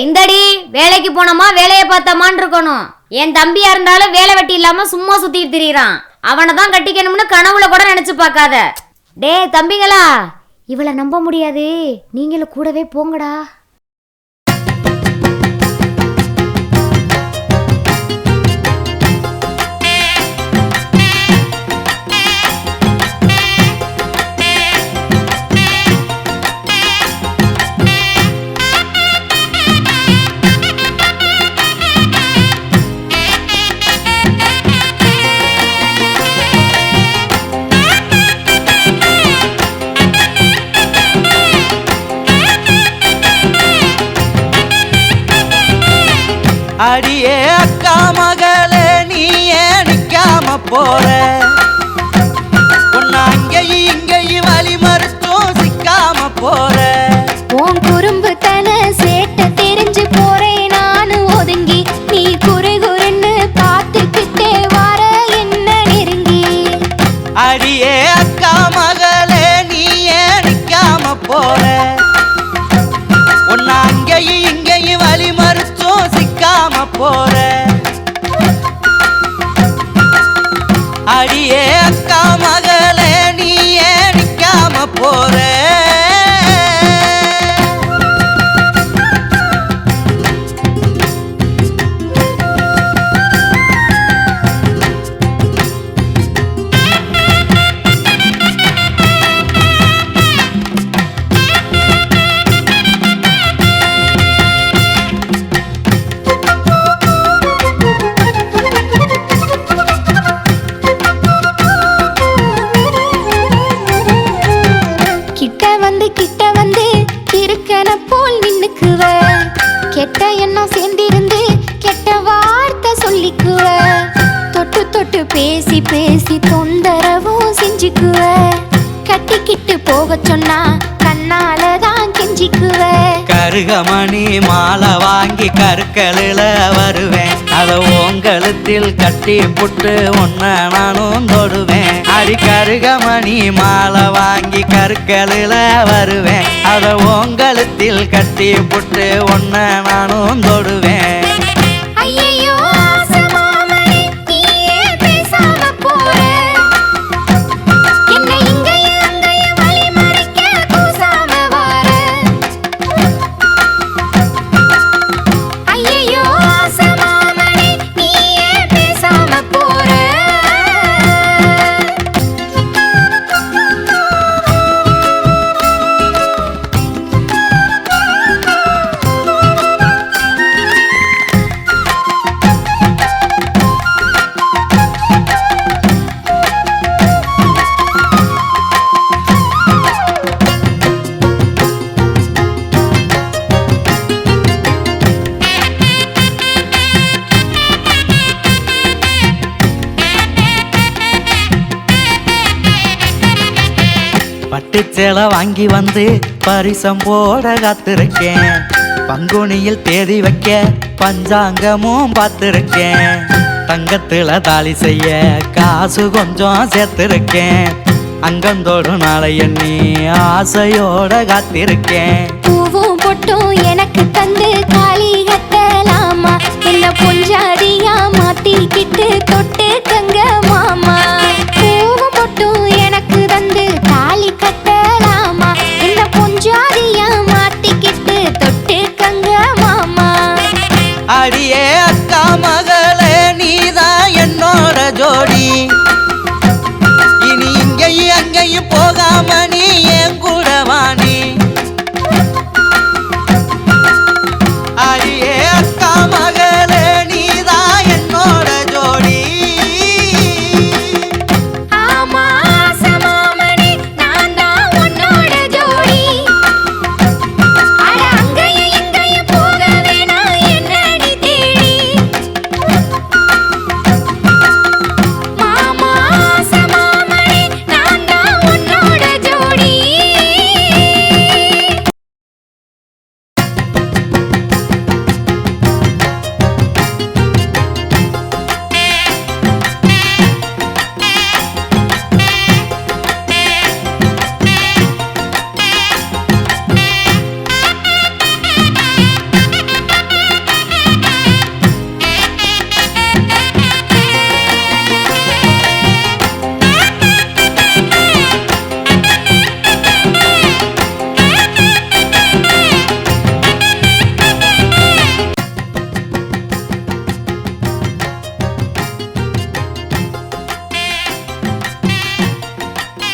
இந்தடி வேலைக்கு போனோமா வேலையை பார்த்தமான்னு இருக்கணும். என் தம்பியா இருந்தாலும் வேலை வெட்டி இல்லாம சும்மா சுத்திட்டு திரியறான். அவனை தான் கட்டிக்கணும்னு கனவுல கூட நினைச்சு பார்க்காத. டே தம்பிங்களா, இவளை நம்ப முடியாது, நீங்களும் கூடவே போங்கடா. அடியே அக்கா மகளே, நீ ஏன் நிக்காம போற? உன்னை அங்கேயும் இங்கேயும் வழி மறுத்தும் சிக்காம போற. உன் குறும்பு தன சேட்ட தெரிஞ்சு போறேன் நானு ஒதுங்கி. நீ குறை குறைன்னு பார்த்துக்கிட்டே வர என்ன நெருங்கி. அடியே அக்கா மகளே, நீ ஏன் நிக்காம போற? உன்னை அங்கேயும் இங்கேயும் வழி மறுத்தும் சிக்காம போற. அடியே அக்கா மகளே, நீ ஏன் நிக்காம போற? கிட்ட வந்து இருக்கன போல் நின்னுக்குவ. கெட்ட எண்ணம் சேர்ந்திருந்து கெட்ட வார்த்தை சொல்லிக்குவ. தொட்டு தொட்டு பேசி பேசி தொந்தரவும் செஞ்சுக்குவ. கட்டிக்கிட்டு போக சொன்னா கண்ணாலதான் கெஞ்சிக்குவ. கருகமணி மாலை வாங்கி கற்களில வருவேன். அத உங்கழுத்தில் கட்டி புட்டு உன்ன நானும் தொடுவேன். அடி கருகமணி மாலை வாங்கி கற்களில வருவேன். அத உங்கழுத்தில் கட்டி புட்டு உன்ன நானும் தொடுவேன். ஐயையோ ஆசமாமனே, நீயே பேசாம போற. என்ன இங்கேயும் அங்கேயும் வழி மறிக்க கூசாம வார. ஐயையோ ஆசமாமனே, நீயே பேசாம போற. பட்டு சேலை வாங்கி வந்து பரிசம் போட காத்திருக்கேன். பங்குனியில் தேதி வைக்க பஞ்சாங்கமும் பார்த்திருக்கேன். தங்கத்துல தாலி செய்ய காசு கொஞ்சம் சேர்த்திருக்கேன். அங்கந்தோடு நாளை எண்ணி ஆசையோட காத்திருக்கேன். பூவும் பொட்டும் எனக்கு தந்து காளி கட்டலாமா? என்ன பொஞ்சாதியா மாத்திக்கிட்டு தொட்டு